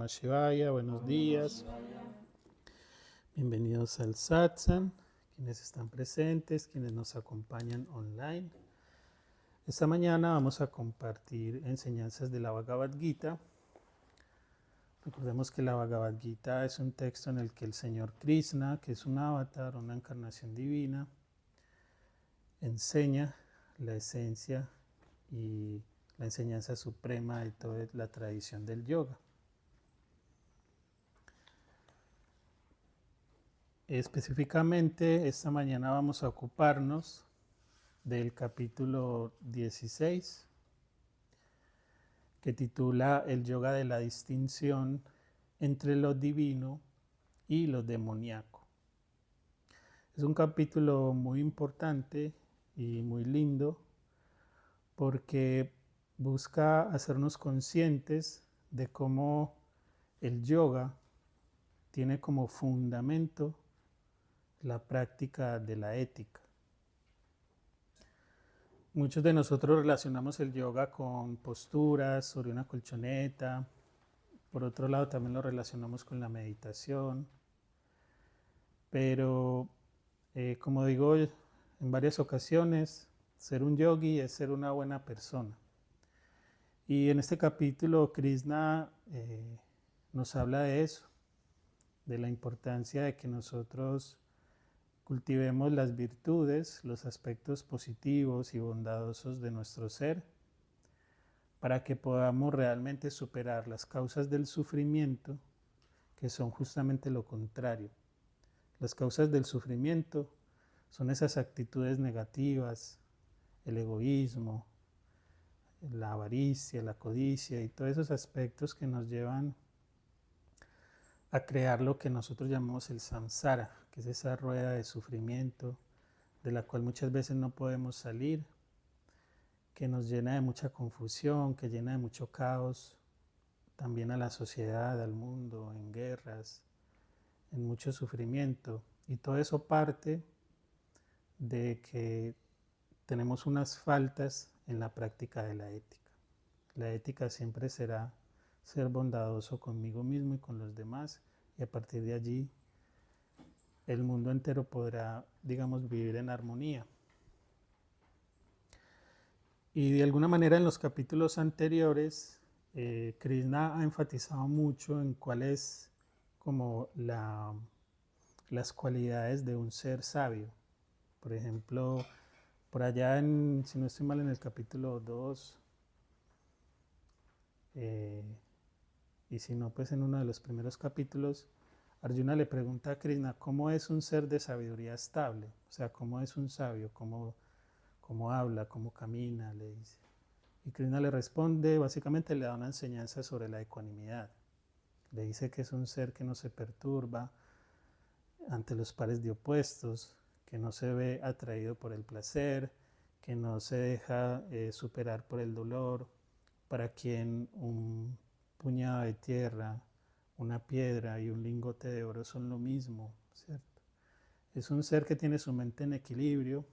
Namah Shivaya, buenos días. Bienvenidos al Satsang, quienes están presentes, quienes nos acompañan online. Esta mañana vamos a compartir enseñanzas de la Bhagavad Gita. Recordemos que la Bhagavad Gita es un texto en el que el Señor Krishna, que es un avatar, una encarnación divina, enseña la esencia y la enseñanza suprema de toda la tradición del yoga. Específicamente, esta mañana vamos a ocuparnos del capítulo 16, que titula El yoga de la distinción entre lo divino y lo demoníaco. Es un capítulo muy importante y muy lindo porque busca hacernos conscientes de cómo el yoga tiene como fundamento la práctica de la ética. Muchos de nosotros relacionamos el yoga con posturas sobre una colchoneta. Por otro lado, también lo relacionamos con la meditación. Pero, como digo en varias ocasiones, ser un yogi es ser una buena persona. Y en este capítulo, Krishna nos habla de eso, de la importancia de que nosotros cultivemos las virtudes, los aspectos positivos y bondadosos de nuestro ser, para que podamos realmente superar las causas del sufrimiento, que son justamente lo contrario. Las causas del sufrimiento son esas actitudes negativas, el egoísmo, la avaricia, la codicia y todos esos aspectos que nos llevan a crear lo que nosotros llamamos el samsara, que es esa rueda de sufrimiento de la cual muchas veces no podemos salir, que nos llena de mucha confusión, que llena de mucho caos, también a la sociedad, al mundo, en guerras, en mucho sufrimiento. Y todo eso parte de que tenemos unas faltas en la práctica de la ética. La ética siempre será ser bondadoso conmigo mismo y con los demás, y a partir de allí el mundo entero podrá, digamos, vivir en armonía. Y de alguna manera en los capítulos anteriores, Krishna ha enfatizado mucho en cuáles como las cualidades de un ser sabio. Por ejemplo, por allá, si no estoy mal, en el capítulo 2, y si no, pues en uno de los primeros capítulos, Arjuna le pregunta a Krishna cómo es un ser de sabiduría estable, o sea, cómo es un sabio, cómo habla, cómo camina, le dice. Y Krishna le responde, básicamente le da una enseñanza sobre la ecuanimidad. Le dice que es un ser que no se perturba ante los pares de opuestos, que no se ve atraído por el placer, que no se deja superar por el dolor, para quien un puñado de tierra, una piedra y un lingote de oro son lo mismo, ¿cierto? Es un ser que tiene su mente en equilibrio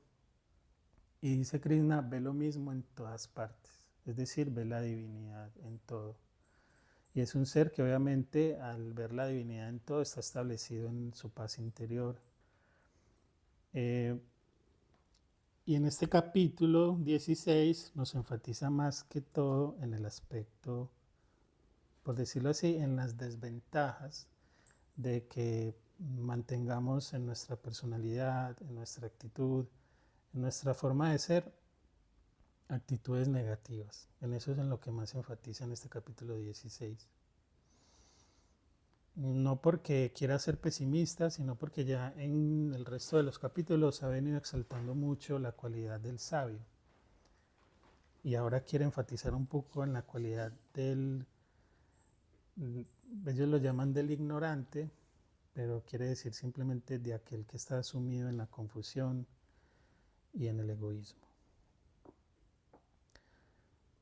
y dice Krishna, ve lo mismo en todas partes, es decir, ve la divinidad en todo. Y es un ser que obviamente al ver la divinidad en todo está establecido en su paz interior. Y en este capítulo 16 nos enfatiza más que todo en el aspecto, por decirlo así, en las desventajas de que mantengamos en nuestra personalidad, en nuestra actitud, en nuestra forma de ser, actitudes negativas. En eso es en lo que más se enfatiza en este capítulo 16. No porque quiera ser pesimista, sino porque ya en el resto de los capítulos ha venido exaltando mucho la cualidad del sabio. Y ahora quiere enfatizar un poco en la cualidad del, ellos lo llaman del ignorante, pero quiere decir simplemente de aquel que está sumido en la confusión y en el egoísmo.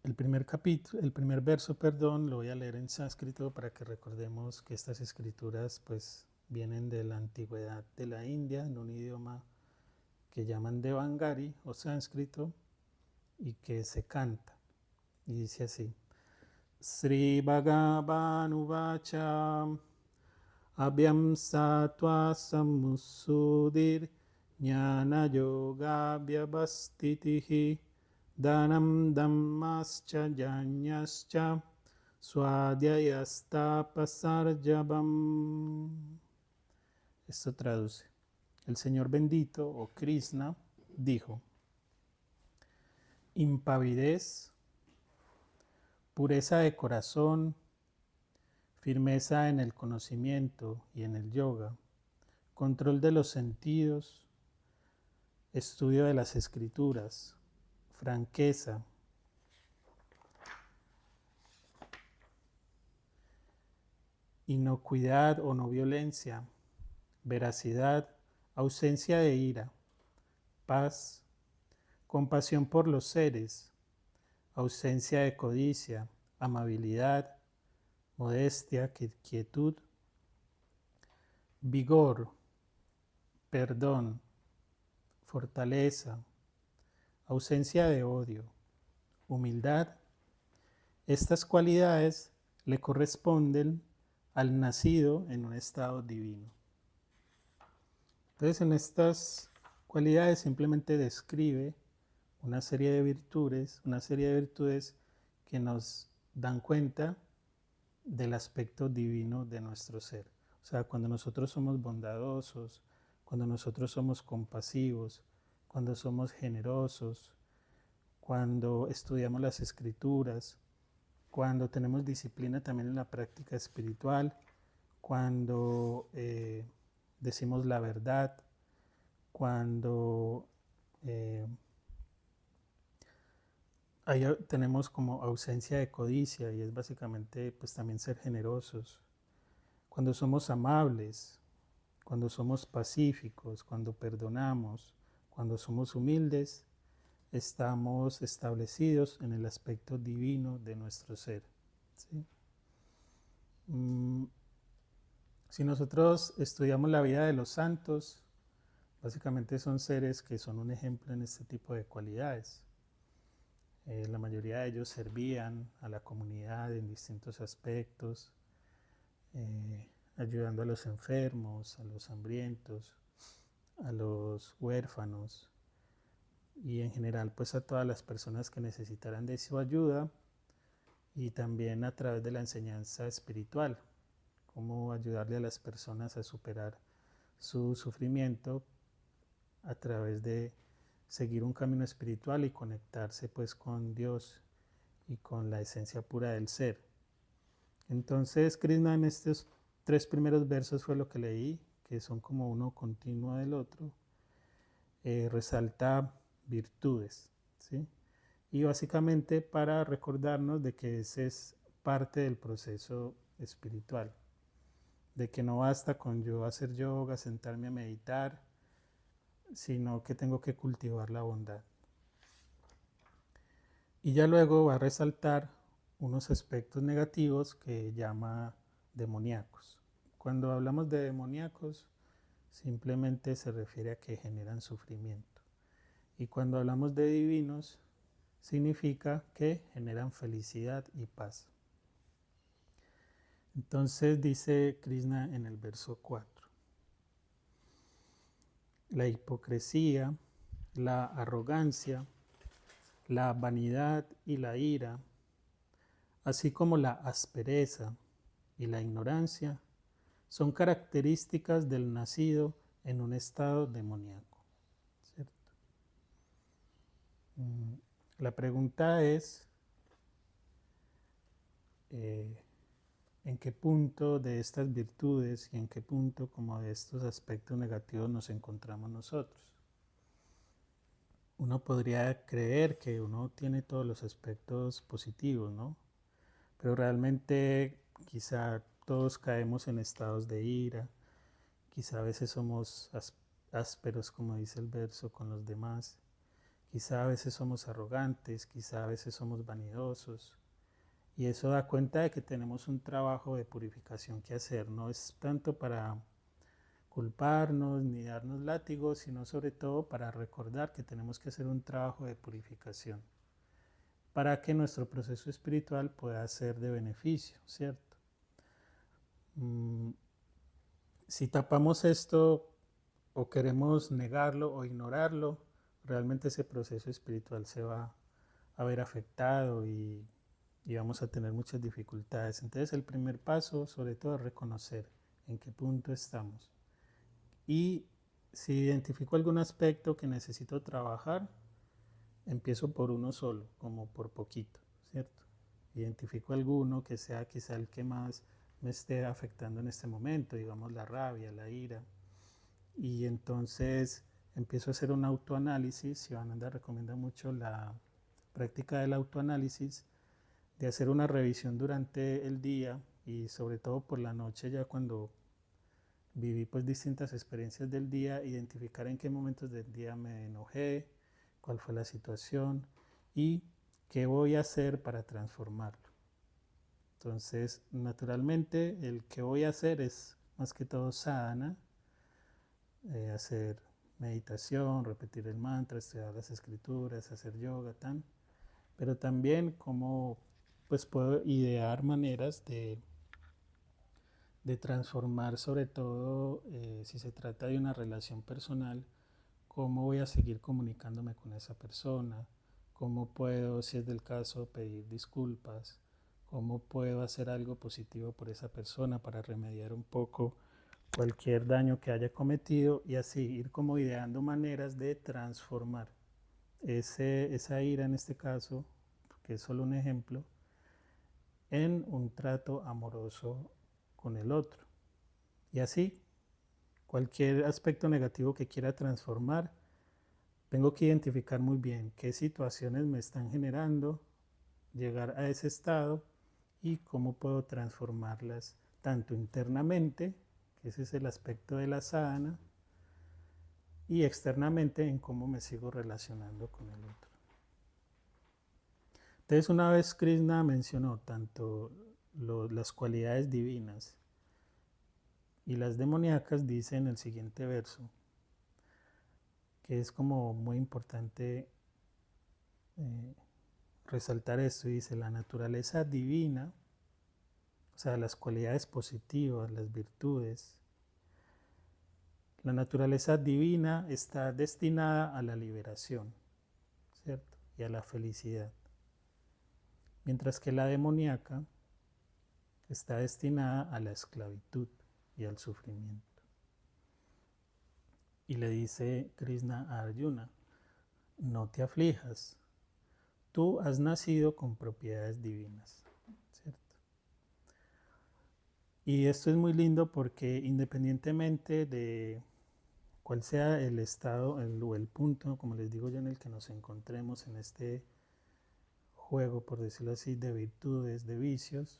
El primer verso, lo voy a leer en sánscrito para que recordemos que estas escrituras pues vienen de la antigüedad de la India, en un idioma que llaman Devangari o sánscrito y que se canta. Y dice así: Sri Bhagavan Uvacha Abhyam Sattva Samusudir Jnana Yoga Vyavastitihi Dhanam Dhammascha Janyascha Swadhyayastapasarjabam. Esto traduce. El Señor bendito, o Krishna, dijo: impavidez, pureza de corazón, firmeza en el conocimiento y en el yoga, control de los sentidos, estudio de las escrituras, franqueza, inocuidad o no violencia, veracidad, ausencia de ira, paz, compasión por los seres, ausencia de codicia, amabilidad, modestia, quietud, vigor, perdón, fortaleza, ausencia de odio, humildad. Estas cualidades le corresponden al nacido en un estado divino. Entonces, en estas cualidades simplemente describe una serie de virtudes que nos dan cuenta del aspecto divino de nuestro ser. O sea, cuando nosotros somos bondadosos, cuando nosotros somos compasivos, cuando somos generosos, cuando estudiamos las escrituras, cuando tenemos disciplina también en la práctica espiritual, cuando decimos la verdad, cuando tenemos como ausencia de codicia, y es básicamente pues también ser generosos, cuando somos amables, cuando somos pacíficos, cuando perdonamos, cuando somos humildes, estamos establecidos en el aspecto divino de nuestro ser, ¿sí? Si nosotros estudiamos la vida de los santos, básicamente son seres que son un ejemplo en este tipo de cualidades. La mayoría de ellos servían a la comunidad en distintos aspectos, ayudando a los enfermos, a los hambrientos, a los huérfanos y en general pues a todas las personas que necesitaran de su ayuda, y también a través de la enseñanza espiritual, cómo ayudarle a las personas a superar su sufrimiento a través de seguir un camino espiritual y conectarse pues con Dios y con la esencia pura del ser. Entonces Krishna en estos 3 primeros versos fue lo que leí, que son como uno continuo del otro, resalta virtudes, ¿sí? Y básicamente para recordarnos de que ese es parte del proceso espiritual, de que no basta con yo hacer yoga, sentarme a meditar, sino que tengo que cultivar la bondad. Y ya luego va a resaltar unos aspectos negativos que llama demoníacos. Cuando hablamos de demoníacos, simplemente se refiere a que generan sufrimiento. Y cuando hablamos de divinos, significa que generan felicidad y paz. Entonces dice Krishna en el verso 4: la hipocresía, la arrogancia, la vanidad y la ira, así como la aspereza y la ignorancia, son características del nacido en un estado demoníaco, ¿cierto? La pregunta es, ¿en qué punto de estas virtudes y en qué punto como de estos aspectos negativos nos encontramos nosotros? Uno podría creer que uno tiene todos los aspectos positivos, ¿no? Pero realmente quizá todos caemos en estados de ira, quizá a veces somos ásperos, como dice el verso, con los demás, quizá a veces somos arrogantes, quizá a veces somos vanidosos, y eso da cuenta de que tenemos un trabajo de purificación que hacer. No es tanto para culparnos ni darnos látigos, sino sobre todo para recordar que tenemos que hacer un trabajo de purificación para que nuestro proceso espiritual pueda ser de beneficio, ¿cierto? Si tapamos esto o queremos negarlo o ignorarlo, realmente ese proceso espiritual se va a ver afectado y vamos a tener muchas dificultades. Entonces el primer paso sobre todo es reconocer en qué punto estamos. Y si identifico algún aspecto que necesito trabajar, empiezo por uno solo, como por poquito, ¿cierto? Identifico alguno que sea quizá el que más me esté afectando en este momento, digamos la rabia, la ira, y entonces empiezo a hacer un autoanálisis. Yogananda recomienda mucho la práctica del autoanálisis, de hacer una revisión durante el día y sobre todo por la noche, ya cuando viví pues distintas experiencias del día, identificar en qué momentos del día me enojé, cuál fue la situación y qué voy a hacer para transformarlo. Entonces, naturalmente, el que voy a hacer es más que todo sadhana, hacer meditación, repetir el mantra, estudiar las escrituras, hacer yoga, tan, pero también cómo pues puedo idear maneras de transformar, sobre todo si se trata de una relación personal, cómo voy a seguir comunicándome con esa persona, cómo puedo, si es del caso, pedir disculpas, cómo puedo hacer algo positivo por esa persona para remediar un poco cualquier daño que haya cometido y así ir como ideando maneras de transformar esa ira en este caso, que es solo un ejemplo, en un trato amoroso con el otro. Y así, cualquier aspecto negativo que quiera transformar, tengo que identificar muy bien qué situaciones me están generando llegar a ese estado y cómo puedo transformarlas tanto internamente, que ese es el aspecto de la sadhana, y externamente en cómo me sigo relacionando con el otro. Entonces una vez Krishna mencionó tanto las cualidades divinas y las demoníacas, dice en el siguiente verso, que es como muy importante resaltar esto, y dice: la naturaleza divina, o sea, las cualidades positivas, las virtudes, la naturaleza divina está destinada a la liberación, ¿cierto? Y a la felicidad. Mientras que la demoníaca está destinada a la esclavitud y al sufrimiento. Y le dice Krishna a Arjuna: no te aflijas, tú has nacido con propiedades divinas, ¿cierto? Y esto es muy lindo porque independientemente de cuál sea el estado o el punto, como les digo yo, en el que nos encontremos en este juego, por decirlo así, de virtudes, de vicios,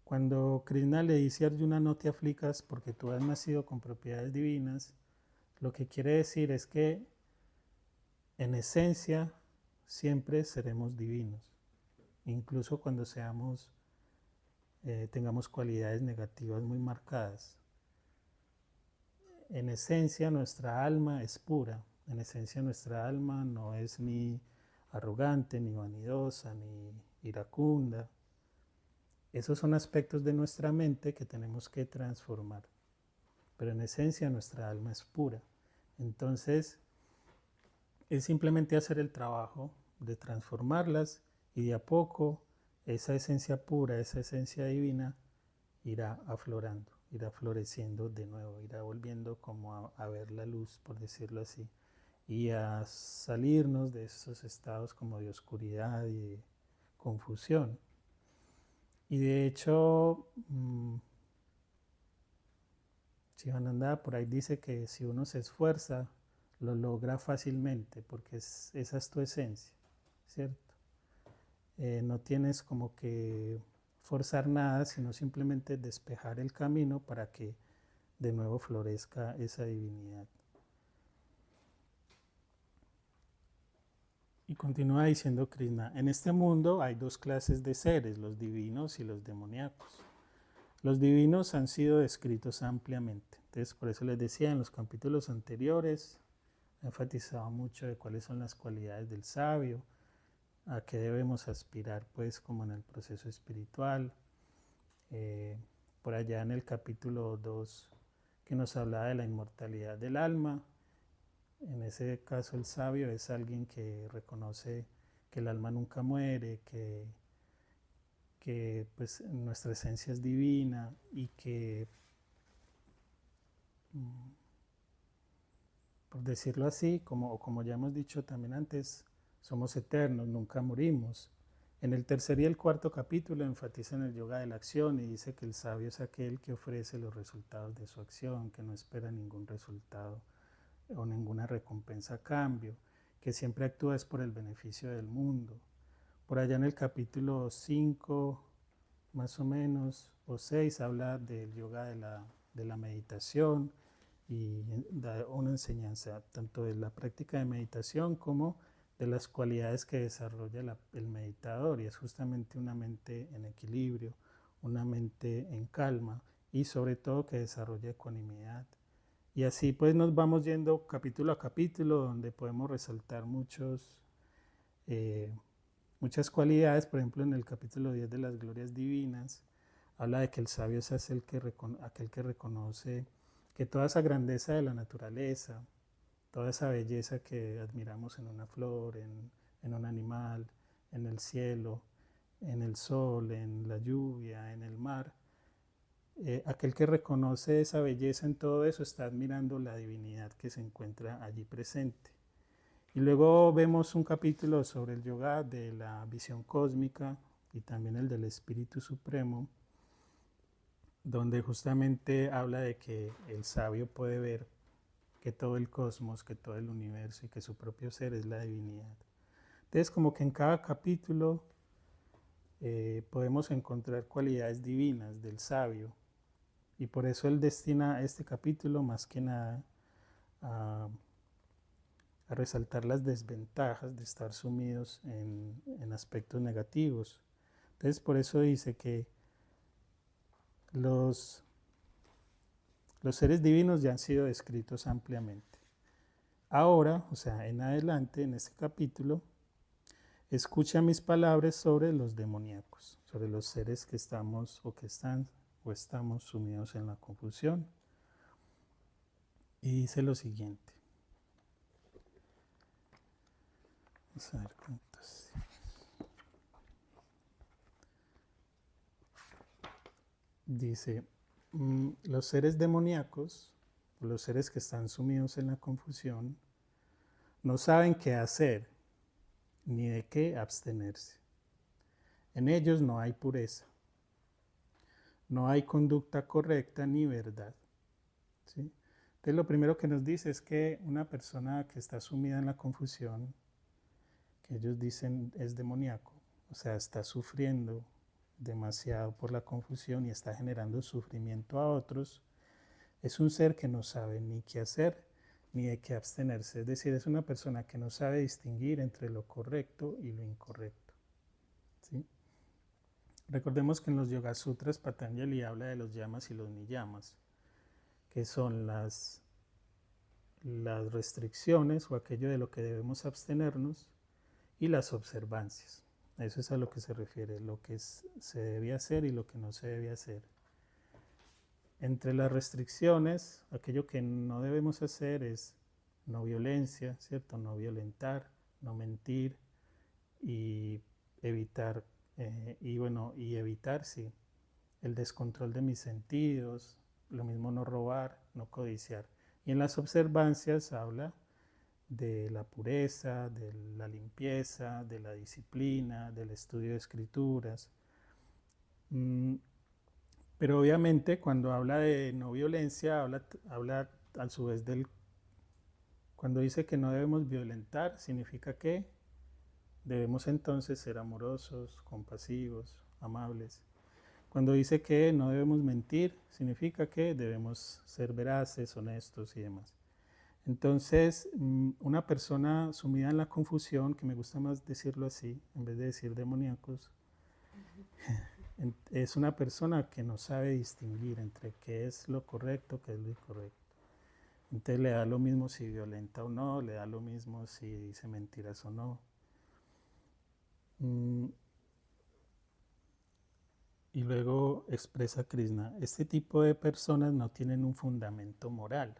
cuando Krishna le dice a Arjuna: no te aflicas porque tú has nacido con propiedades divinas, lo que quiere decir es que en esencia siempre seremos divinos, incluso cuando tengamos cualidades negativas muy marcadas. En esencia nuestra alma es pura, en esencia nuestra alma no es ni arrogante, ni vanidosa, ni iracunda. Esos son aspectos de nuestra mente que tenemos que transformar, pero en esencia nuestra alma es pura. Entonces es simplemente hacer el trabajo de transformarlas y de a poco esa esencia pura, esa esencia divina irá aflorando, irá floreciendo de nuevo, irá volviendo como a ver la luz, por decirlo así, y a salirnos de esos estados como de oscuridad y de confusión. Y de hecho, Sivananda por ahí dice que si uno se esfuerza, lo logra fácilmente, porque esa es tu esencia, ¿cierto? No tienes como que forzar nada, sino simplemente despejar el camino para que de nuevo florezca esa divinidad. Y continúa diciendo Krishna: en este mundo hay dos clases de seres, los divinos y los demoníacos. Los divinos han sido descritos ampliamente. Entonces, por eso les decía en los capítulos anteriores, he enfatizado mucho de cuáles son las cualidades del sabio, a qué debemos aspirar pues como en el proceso espiritual. Por allá en el capítulo 2 que nos habla de la inmortalidad del alma. En ese caso el sabio es alguien que reconoce que el alma nunca muere, que pues nuestra esencia es divina y que, por decirlo así, como ya hemos dicho también antes, somos eternos, nunca morimos. En el tercer y el cuarto capítulo enfatizan el yoga de la acción y dice que el sabio es aquel que ofrece los resultados de su acción, que no espera ningún resultado o ninguna recompensa a cambio, que siempre actúa es por el beneficio del mundo. Por allá en el capítulo 5, más o menos, o 6, habla del yoga de la meditación y da una enseñanza tanto de la práctica de meditación como de las cualidades que desarrolla el meditador, y es justamente una mente en equilibrio, una mente en calma y sobre todo que desarrolla ecuanimidad. Y así pues nos vamos yendo capítulo a capítulo donde podemos resaltar muchas cualidades. Por ejemplo, en el capítulo 10 de las glorias divinas, habla de que el sabio es aquel que reconoce que toda esa grandeza de la naturaleza, toda esa belleza que admiramos en una flor, en un animal, en el cielo, en el sol, en la lluvia, en el mar, aquel que reconoce esa belleza en todo eso está admirando la divinidad que se encuentra allí presente. Y luego vemos un capítulo sobre el yoga de la visión cósmica y también el del Espíritu Supremo, donde justamente habla de que el sabio puede ver que todo el cosmos, que todo el universo y que su propio ser es la divinidad. Entonces, como que en cada capítulo podemos encontrar cualidades divinas del sabio, y por eso él destina este capítulo más que nada a resaltar las desventajas de estar sumidos en aspectos negativos. Entonces por eso dice que los seres divinos ya han sido descritos ampliamente. Ahora, o sea, en adelante, en este capítulo, escucha mis palabras sobre los demoníacos, sobre los seres que estamos o que están o estamos sumidos en la confusión. Y dice lo siguiente. Vamos a ver cuántos. Dice, los seres demoníacos, los seres que están sumidos en la confusión, no saben qué hacer ni de qué abstenerse. En ellos no hay pureza, no hay conducta correcta ni verdad. ¿Sí? Entonces lo primero que nos dice es que una persona que está sumida en la confusión, que ellos dicen es demoníaco, o sea, está sufriendo demasiado por la confusión y está generando sufrimiento a otros, es un ser que no sabe ni qué hacer ni de qué abstenerse. Es decir, es una persona que no sabe distinguir entre lo correcto y lo incorrecto. ¿Sí? Recordemos que en los Yoga Sutras Patanjali habla de los yamas y los niyamas, que son las restricciones o aquello de lo que debemos abstenernos, y las observancias. Eso es a lo que se refiere, lo que se debe hacer y lo que no se debe hacer. Entre las restricciones, aquello que no debemos hacer es no violencia, ¿cierto? No violentar, no mentir y evitar, y evitar, sí, el descontrol de mis sentidos, lo mismo no robar, no codiciar. Y en las observancias habla de la pureza, de la limpieza, de la disciplina, del estudio de escrituras. Pero obviamente cuando habla de no violencia, habla a su vez cuando dice que no debemos violentar, significa que debemos entonces ser amorosos, compasivos, amables. Cuando dice que no debemos mentir, significa que debemos ser veraces, honestos y demás. Entonces, una persona sumida en la confusión, que me gusta más decirlo así, en vez de decir demoníacos, es una persona que no sabe distinguir entre qué es lo correcto, qué es lo incorrecto. Entonces le da lo mismo si violenta o no, le da lo mismo si dice mentiras o no. Mm, Y luego expresa Krishna, este tipo de personas no tienen un fundamento moral.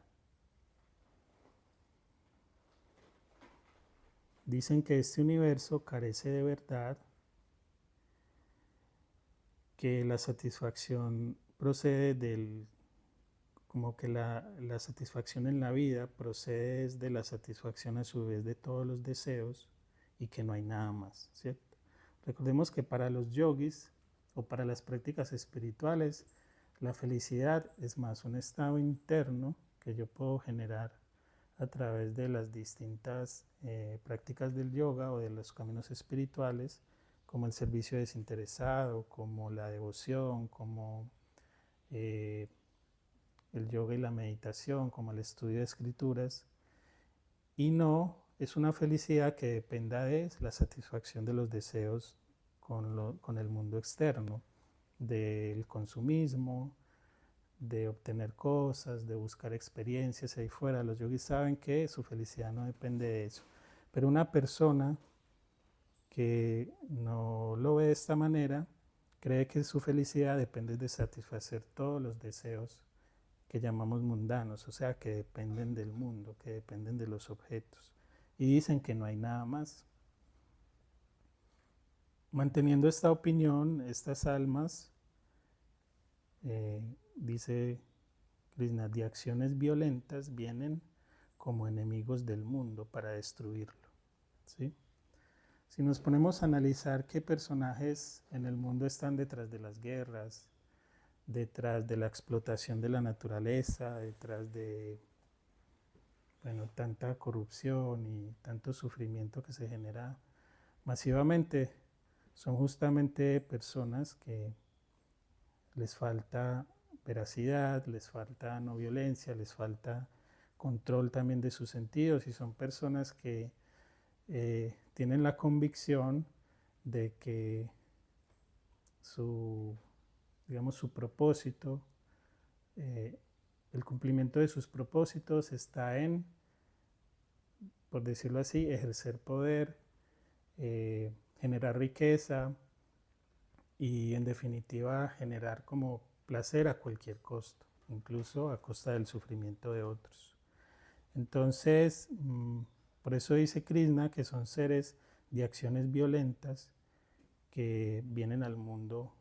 Dicen que este universo carece de verdad, que la satisfacción procede del, como que la satisfacción en la vida procede de la satisfacción a su vez de todos los deseos y que no hay nada más, ¿cierto? Recordemos que para los yogis o para las prácticas espirituales, la felicidad es más un estado interno que yo puedo generar a través de las distintas prácticas del yoga o de los caminos espirituales, como el servicio desinteresado, como la devoción, como el yoga y la meditación, como el estudio de escrituras, y no es una felicidad que dependa de la satisfacción de los deseos con el mundo externo, del consumismo, de obtener cosas, de buscar experiencias ahí fuera. Los yogis saben que su felicidad no depende de eso. Pero una persona que no lo ve de esta manera, cree que su felicidad depende de satisfacer todos los deseos que llamamos mundanos, o sea, que dependen del mundo, que dependen de los objetos. Y dicen que no hay nada más. Manteniendo esta opinión, estas almas, dice Krishna, de acciones violentas vienen como enemigos del mundo para destruirlo. ¿Sí? Si nos ponemos a analizar qué personajes en el mundo están detrás de las guerras, detrás de la explotación de la naturaleza, detrás de tanta corrupción y tanto sufrimiento que se genera masivamente, son justamente personas que les falta veracidad, les falta no violencia, les falta control también de sus sentidos y son personas que tienen la convicción de que su, digamos, su propósito, el cumplimiento de sus propósitos está en, por decirlo así, ejercer poder, generar riqueza y en definitiva generar como placer a cualquier costo, incluso a costa del sufrimiento de otros. Entonces, por eso dice Krishna que son seres de acciones violentas que vienen al mundo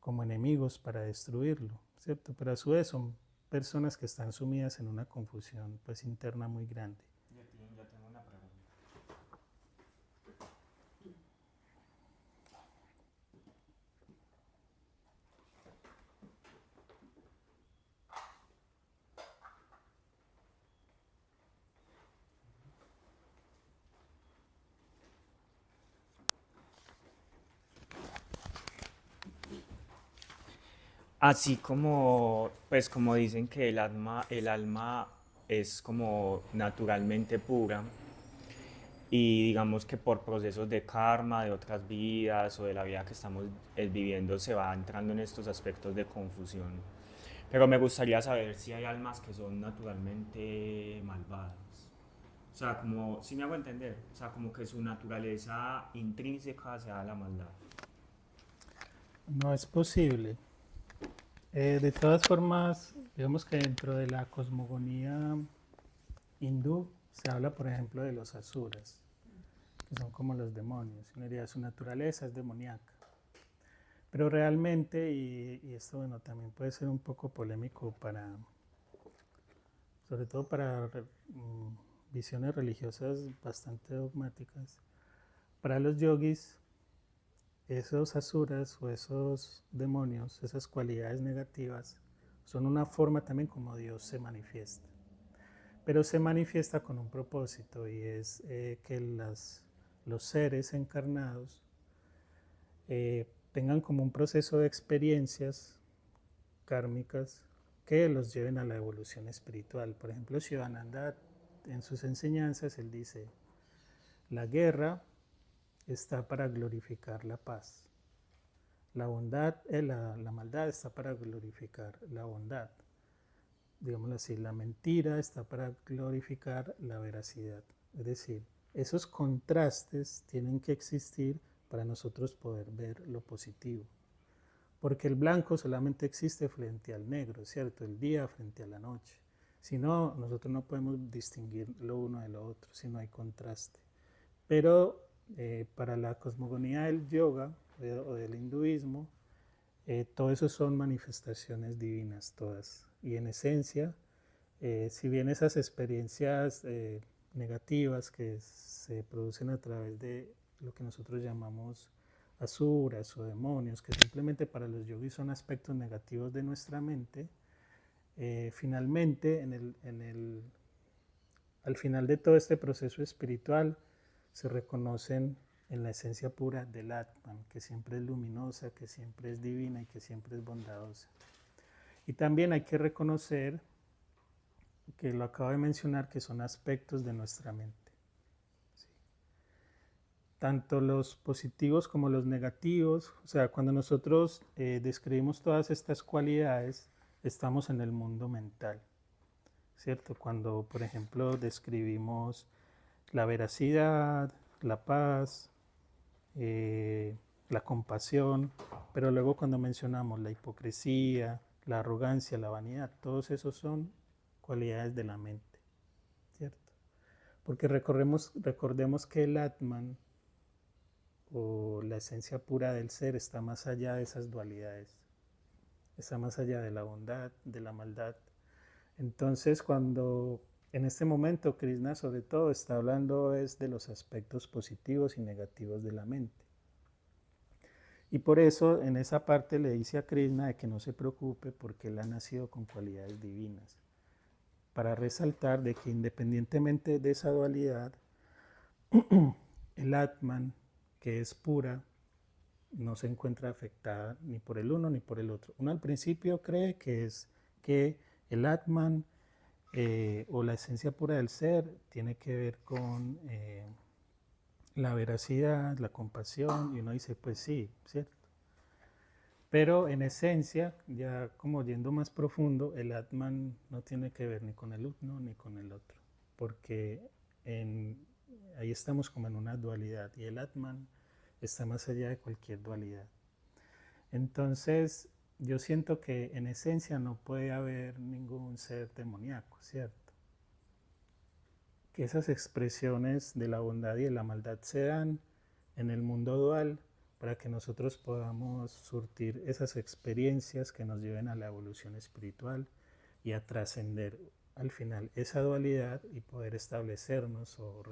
como enemigos para destruirlo, ¿cierto? Pero a su vez son personas que están sumidas en una confusión pues interna muy grande. Yo tengo una pregunta. Así como, pues como dicen que el alma es como naturalmente pura y digamos que por procesos de karma, de otras vidas o de la vida que estamos viviendo se va entrando en estos aspectos de confusión. Pero me gustaría saber si hay almas que son naturalmente malvadas. O sea, como, si me hago entender, o sea, como que su naturaleza intrínseca sea la maldad. No es posible. De todas formas, digamos que dentro de la cosmogonía hindú se habla, por ejemplo, de los asuras, que son como los demonios. Uno diría, su naturaleza es demoníaca. Pero realmente, y esto bueno, también puede ser un poco polémico para, sobre todo para visiones religiosas bastante dogmáticas, para los yogis, esos asuras o esos demonios, esas cualidades negativas, son una forma también como Dios se manifiesta. Pero se manifiesta con un propósito y es que los seres encarnados tengan como un proceso de experiencias kármicas que los lleven a la evolución espiritual. Por ejemplo, Shivananda en sus enseñanzas, él dice, la guerra está para glorificar la paz. La bondad, la maldad está para glorificar la bondad. Digámoslo así, la mentira está para glorificar la veracidad. Es decir, esos contrastes tienen que existir para nosotros poder ver lo positivo. Porque el blanco solamente existe frente al negro, ¿cierto? El día frente a la noche. Si no, nosotros no podemos distinguir lo uno de lo otro, si no hay contraste. Pero para la cosmogonía del yoga o del hinduismo, todo eso son manifestaciones divinas todas. Y en esencia, si bien esas experiencias negativas que se producen a través de lo que nosotros llamamos asuras o demonios, que simplemente para los yogis son aspectos negativos de nuestra mente, finalmente al final de todo este proceso espiritual se reconocen en la esencia pura del Atman, que siempre es luminosa, que siempre es divina y que siempre es bondadosa. Y también hay que reconocer, que lo acabo de mencionar, que son aspectos de nuestra mente. ¿Sí? Tanto los positivos como los negativos, o sea, cuando nosotros describimos todas estas cualidades, estamos en el mundo mental, ¿cierto? Cuando, por ejemplo, describimos la veracidad, la paz, la compasión, pero luego cuando mencionamos la hipocresía, la arrogancia, la vanidad, todos esos son cualidades de la mente, ¿cierto? Porque recordemos que el Atman, o la esencia pura del ser, está más allá de esas dualidades, está más allá de la bondad, de la maldad. Entonces, cuando en este momento Krishna sobre todo está hablando es de los aspectos positivos y negativos de la mente. Y por eso en esa parte le dice a Krishna de que no se preocupe porque él ha nacido con cualidades divinas, para resaltar de que independientemente de esa dualidad, el Atman, que es pura, no se encuentra afectada ni por el uno ni por el otro. Uno al principio cree que el Atman o la esencia pura del ser tiene que ver con la veracidad, la compasión, y uno dice, pues sí, ¿cierto? Pero en esencia, ya como yendo más profundo, el Atman no tiene que ver ni con el uno ni con el otro, porque ahí estamos como en una dualidad y el Atman está más allá de cualquier dualidad. Entonces, yo siento que en esencia no puede haber ningún ser demoníaco, ¿cierto? Que esas expresiones de la bondad y de la maldad se dan en el mundo dual para que nosotros podamos surtir esas experiencias que nos lleven a la evolución espiritual y a trascender al final esa dualidad y poder establecernos o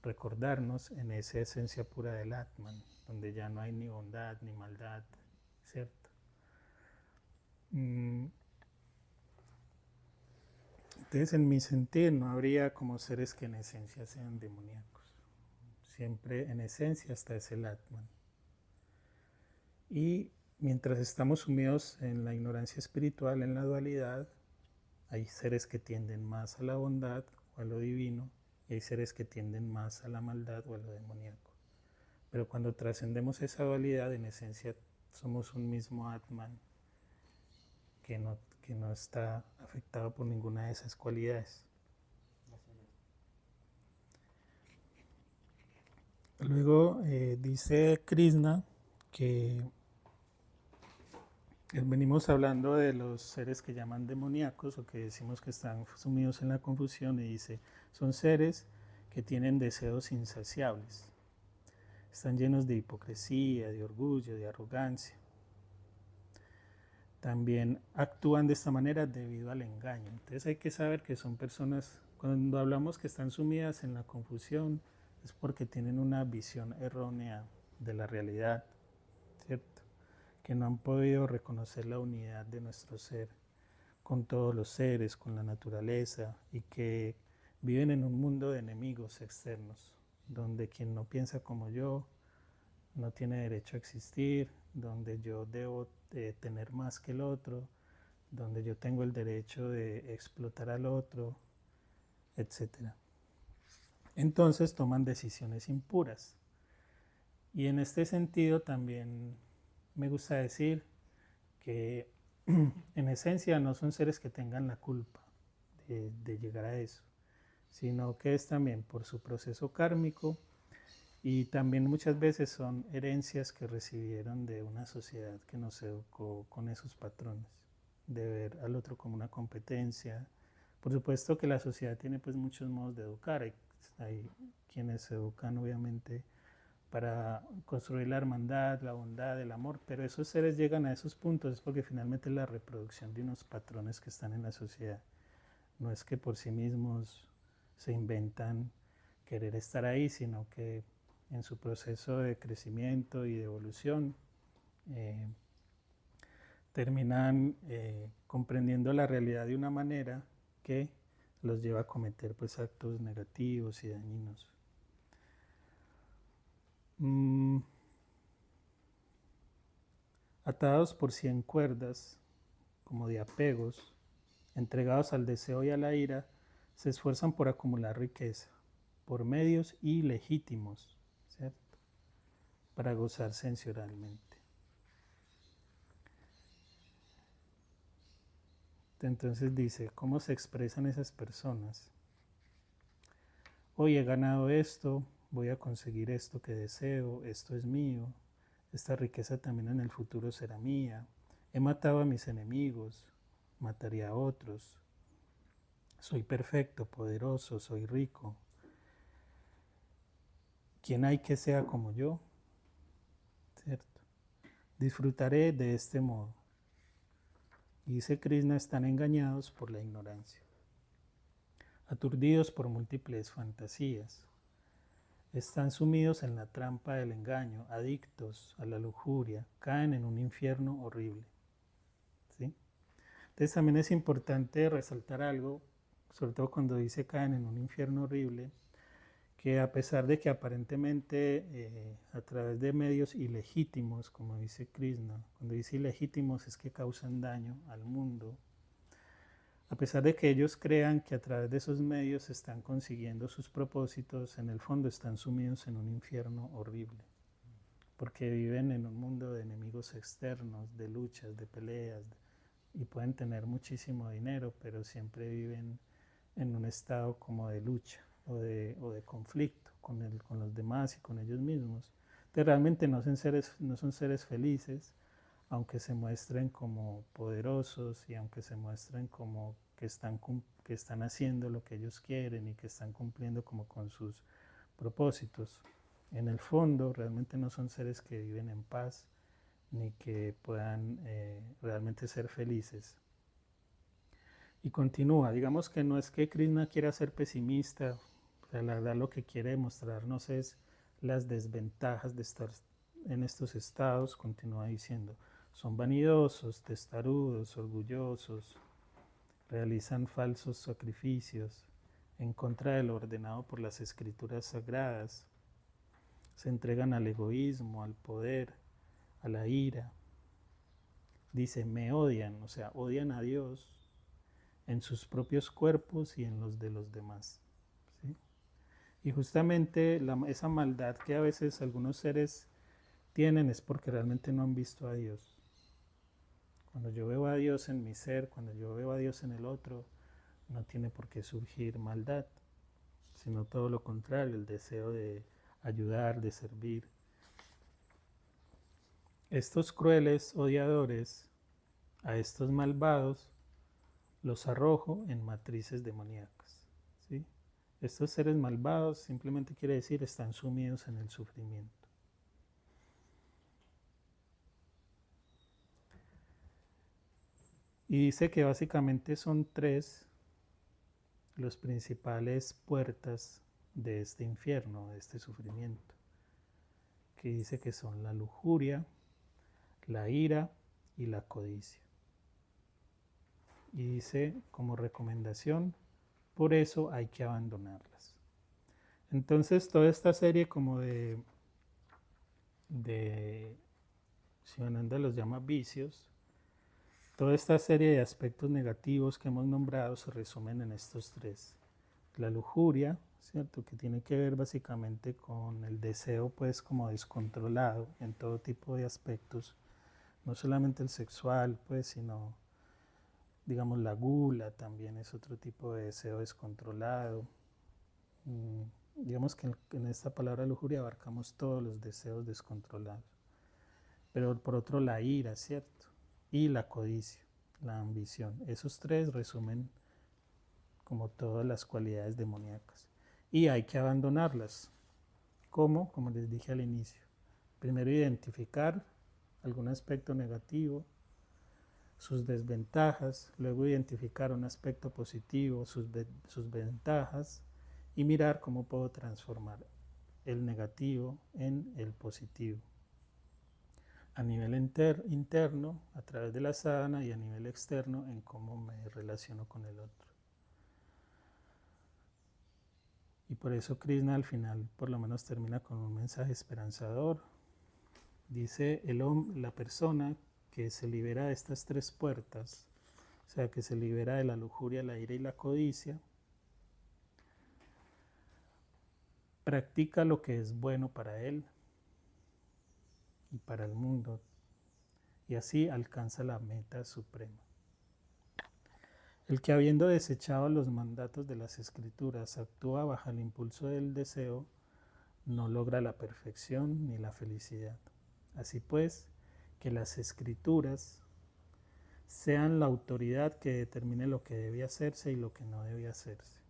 recordarnos en esa esencia pura del Atman, donde ya no hay ni bondad ni maldad, ¿cierto? Entonces, en mi sentir, no habría como seres que en esencia sean demoníacos. Siempre en esencia está ese Atman. Y mientras estamos sumidos en la ignorancia espiritual, en la dualidad, hay seres que tienden más a la bondad o a lo divino, y hay seres que tienden más a la maldad o a lo demoníaco. Pero cuando trascendemos esa dualidad, en esencia somos un mismo Atman que no está afectado por ninguna de esas cualidades. Luego dice Krishna que venimos hablando de los seres que llaman demoníacos o que decimos que están sumidos en la confusión, y dice, son seres que tienen deseos insaciables, están llenos de hipocresía, de orgullo, de arrogancia. También actúan de esta manera debido al engaño. Entonces hay que saber que son personas, cuando hablamos que están sumidas en la confusión, es porque tienen una visión errónea de la realidad, ¿cierto? Que no han podido reconocer la unidad de nuestro ser con todos los seres, con la naturaleza, y que viven en un mundo de enemigos externos, donde quien no piensa como yo no tiene derecho a existir, donde yo debo de tener más que el otro, donde yo tengo el derecho de explotar al otro, etc. Entonces toman decisiones impuras. Y en este sentido también me gusta decir que en esencia no son seres que tengan la culpa de llegar a eso, sino que es también por su proceso kármico y también muchas veces son herencias que recibieron de una sociedad que nos educó con esos patrones, de ver al otro como una competencia. Por supuesto que la sociedad tiene pues muchos modos de educar, hay quienes se educan obviamente para construir la hermandad, la bondad, el amor, pero esos seres llegan a esos puntos es porque finalmente es la reproducción de unos patrones que están en la sociedad. No es que por sí mismos se inventan querer estar ahí, sino que en su proceso de crecimiento y de evolución eh, terminan comprendiendo la realidad de una manera que los lleva a cometer pues actos negativos y dañinos. Atados por 100 cuerdas, como de apegos, entregados al deseo y a la ira, se esfuerzan por acumular riqueza, por medios ilegítimos, ¿cierto? Para gozar sensorialmente. Entonces dice, ¿cómo se expresan esas personas? Hoy he ganado esto, voy a conseguir esto que deseo, esto es mío, esta riqueza también en el futuro será mía, he matado a mis enemigos, mataré a otros, soy perfecto, poderoso, soy rico. ¿Quién hay que sea como yo? ¿Cierto? Disfrutaré de este modo. Y dice Krishna, están engañados por la ignorancia, aturdidos por múltiples fantasías, están sumidos en la trampa del engaño, adictos a la lujuria, caen en un infierno horrible. ¿Sí? Entonces también es importante resaltar algo, sobre todo cuando dice caen en un infierno horrible, que a pesar de que aparentemente a través de medios ilegítimos, como dice Krishna, cuando dice ilegítimos es que causan daño al mundo, a pesar de que ellos crean que a través de esos medios están consiguiendo sus propósitos, en el fondo están sumidos en un infierno horrible, porque viven en un mundo de enemigos externos, de luchas, de peleas, y pueden tener muchísimo dinero, pero siempre viven en un estado como de lucha o de conflicto con los demás y con ellos mismos. Entonces realmente no son seres felices, aunque se muestren como poderosos y aunque se muestren como que están haciendo lo que ellos quieren y que están cumpliendo como con sus propósitos. En el fondo realmente no son seres que viven en paz ni que puedan realmente ser felices. Y continúa, digamos que no es que Krishna quiera ser pesimista, o sea, la verdad lo que quiere demostrarnos es las desventajas de estar en estos estados, continúa diciendo, son vanidosos, testarudos, orgullosos, realizan falsos sacrificios en contra de lo ordenado por las escrituras sagradas, se entregan al egoísmo, al poder, a la ira. Dice, me odian, o sea, odian a Dios en sus propios cuerpos y en los de los demás. ¿Sí? Y justamente esa maldad que a veces algunos seres tienen es porque realmente no han visto a Dios. Cuando yo veo a Dios en mi ser, cuando yo veo a Dios en el otro, no tiene por qué surgir maldad, sino todo lo contrario, el deseo de ayudar, de servir. Estos crueles odiadores, a estos malvados, los arrojo en matrices demoníacas. ¿Sí? Estos seres malvados simplemente quiere decir están sumidos en el sufrimiento. Y dice que básicamente son tres los principales puertas de este infierno, de este sufrimiento, que dice que son la lujuria, la ira y la codicia. Y dice como recomendación, por eso hay que abandonarlas. Entonces toda esta serie como Sivananda los llama vicios, toda esta serie de aspectos negativos que hemos nombrado se resumen en estos tres. La lujuria, ¿cierto? Que tiene que ver básicamente con el deseo pues como descontrolado en todo tipo de aspectos, no solamente el sexual pues, sino digamos la gula también es otro tipo de deseo descontrolado, Digamos que en esta palabra lujuria abarcamos todos los deseos descontrolados. Pero por otro, la ira, ¿cierto? Y la codicia, la ambición. Esos tres resumen como todas las cualidades demoníacas. Y hay que abandonarlas. ¿Cómo? Como les dije al inicio. Primero identificar algún aspecto negativo, sus desventajas, luego identificar un aspecto positivo, sus ventajas, y mirar cómo puedo transformar el negativo en el positivo. A nivel interno, a través de la sadhana, y a nivel externo, en cómo me relaciono con el otro. Y por eso Krishna al final por lo menos termina con un mensaje esperanzador. Dice la persona que se libera de estas tres puertas, o sea, que se libera de la lujuria, la ira y la codicia, practica lo que es bueno para él y para el mundo, y así alcanza la meta suprema. El que habiendo desechado los mandatos de las escrituras actúa bajo el impulso del deseo, no logra la perfección ni la felicidad. Así pues, que las escrituras sean la autoridad que determine lo que debe hacerse y lo que no debe hacerse.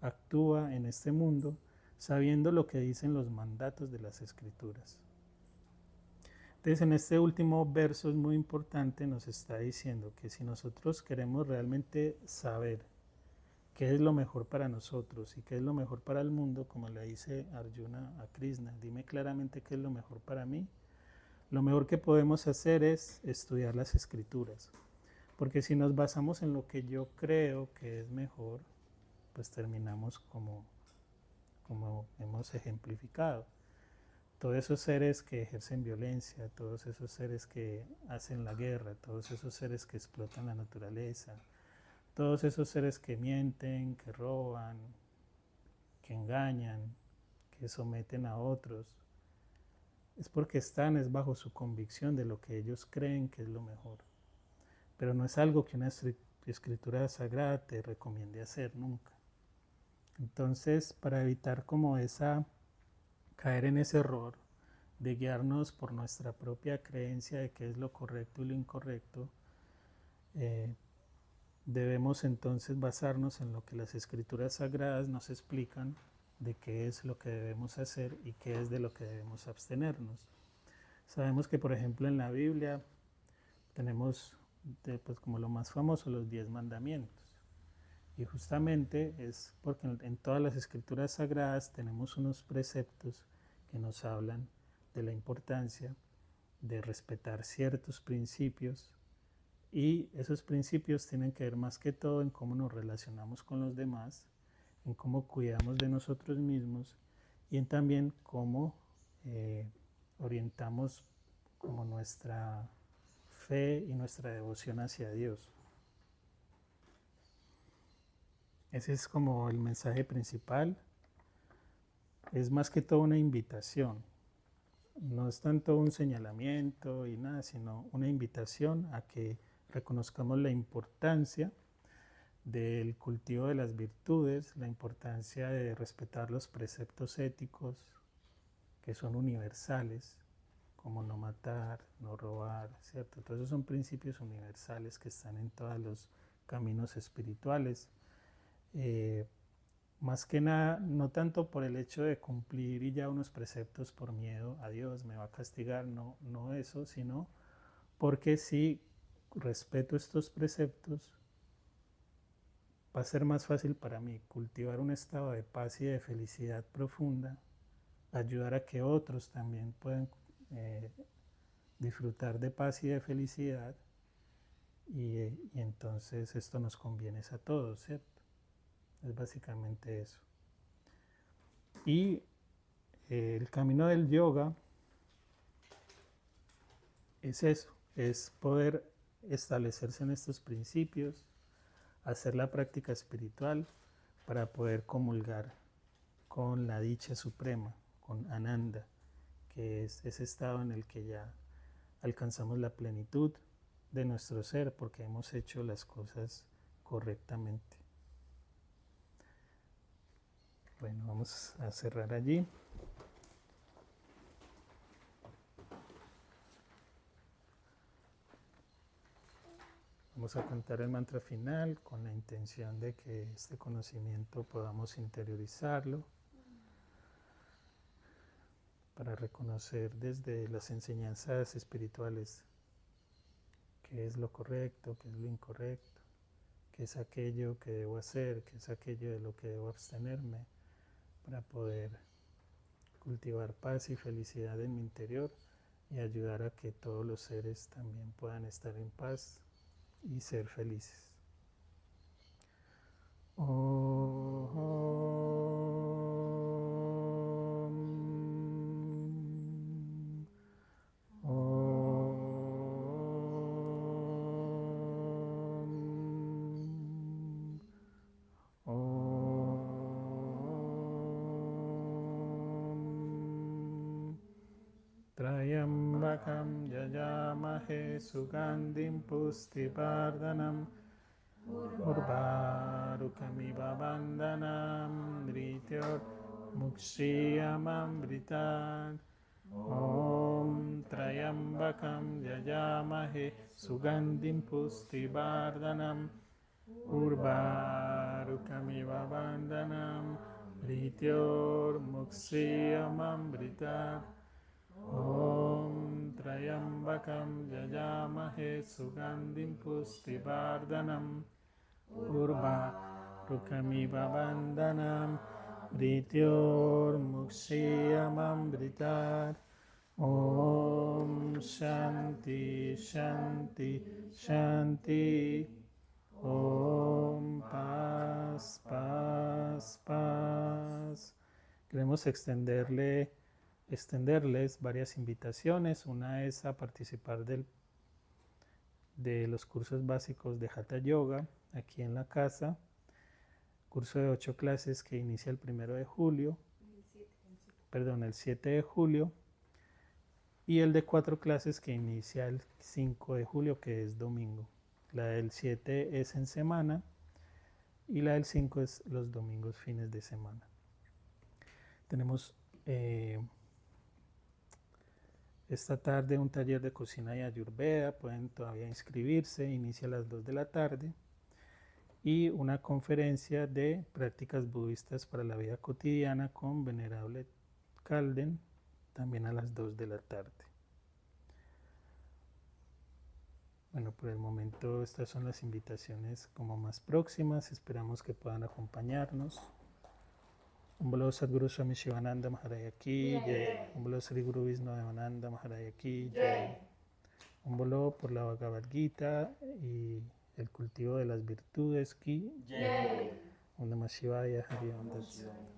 Actúa en este mundo sabiendo lo que dicen los mandatos de las escrituras. Entonces, en este último verso es muy importante, nos está diciendo que si nosotros queremos realmente saber qué es lo mejor para nosotros y qué es lo mejor para el mundo, como le dice Arjuna a Krishna, dime claramente qué es lo mejor para mí, lo mejor que podemos hacer es estudiar las escrituras. Porque si nos basamos en lo que yo creo que es mejor, pues terminamos como hemos ejemplificado. Todos esos seres que ejercen violencia, todos esos seres que hacen la guerra, todos esos seres que explotan la naturaleza, todos esos seres que mienten, que roban, que engañan, que someten a otros, es porque es bajo su convicción de lo que ellos creen que es lo mejor. Pero no es algo que una escritura sagrada te recomiende hacer nunca. Entonces, para evitar como caer en ese error de guiarnos por nuestra propia creencia de qué es lo correcto y lo incorrecto, debemos entonces basarnos en lo que las escrituras sagradas nos explican de qué es lo que debemos hacer y qué es de lo que debemos abstenernos. Sabemos que, por ejemplo, en la Biblia tenemos pues como lo más famoso los 10 mandamientos. Y justamente es porque en todas las escrituras sagradas tenemos unos preceptos que nos hablan de la importancia de respetar ciertos principios, y esos principios tienen que ver más que todo en cómo nos relacionamos con los demás, en cómo cuidamos de nosotros mismos y en también cómo orientamos como nuestra fe y nuestra devoción hacia Dios. Ese es como el mensaje principal. Es más que todo una invitación. No es tanto un señalamiento y nada, sino una invitación a que reconozcamos la importancia del cultivo de las virtudes, la importancia de respetar los preceptos éticos que son universales, como no matar, no robar, ¿cierto? Todos esos son principios universales que están en todos los caminos espirituales. Más que nada, no tanto por el hecho de cumplir y ya unos preceptos por miedo a Dios, me va a castigar, no eso, sino porque si respeto estos preceptos, va a ser más fácil para mí cultivar un estado de paz y de felicidad profunda, ayudar a que otros también puedan disfrutar de paz y de felicidad, y entonces esto nos conviene a todos, ¿cierto? Es básicamente eso. Y el camino del yoga es eso, es poder establecerse en estos principios, hacer la práctica espiritual para poder comulgar con la dicha suprema, con Ananda, que es ese estado en el que ya alcanzamos la plenitud de nuestro ser porque hemos hecho las cosas correctamente. Bueno, vamos a cerrar allí. Vamos a cantar el mantra final con la intención de que este conocimiento podamos interiorizarlo para reconocer desde las enseñanzas espirituales qué es lo correcto, qué es lo incorrecto, qué es aquello que debo hacer, qué es aquello de lo que debo abstenerme para poder cultivar paz y felicidad en mi interior y ayudar a que todos los seres también puedan estar en paz y ser felices. Trayambakam yajamahe sugandhim pustivardanam urvarukamiva bandhanam drityor mukshiyamamritan. Om Trayambakam yajamahe sugandhim pustivardanam urvarukamiva bandhanam drityor mukshiyamamritan. Om Trayambakam yajamahe sugandhim pustivardanam urvarukamiva bandhanam drityor mukshiyamamritat. Om Shanti Shanti Shanti. Om Paz Paz Paz. Queremos extenderles varias invitaciones. Una es a participar de los cursos básicos de Hatha Yoga aquí en la casa. Curso de 8 clases que inicia el 1 de julio. El 7 de julio. Y el de 4 clases que inicia el 5 de julio, que es domingo. La del 7 es en semana y la del 5 es los domingos, fines de semana. Tenemos esta tarde un taller de cocina y ayurveda, pueden todavía inscribirse, inicia a las 2 de la tarde. Y una conferencia de prácticas budistas para la vida cotidiana con Venerable Calden, también a las 2 de la tarde. Bueno, por el momento estas son las invitaciones como más próximas, esperamos que puedan acompañarnos. Un bolo Sadguru Swami Shivananda Maharaj Ki Jai. Un bolo Sri Guru Vishnudevananda Maharaj Ki Jai. Un bolo por la Bhagavad Gita y el cultivo de las virtudes Ki Jai. Un Namah Shivaya Hari Om Tat Sat.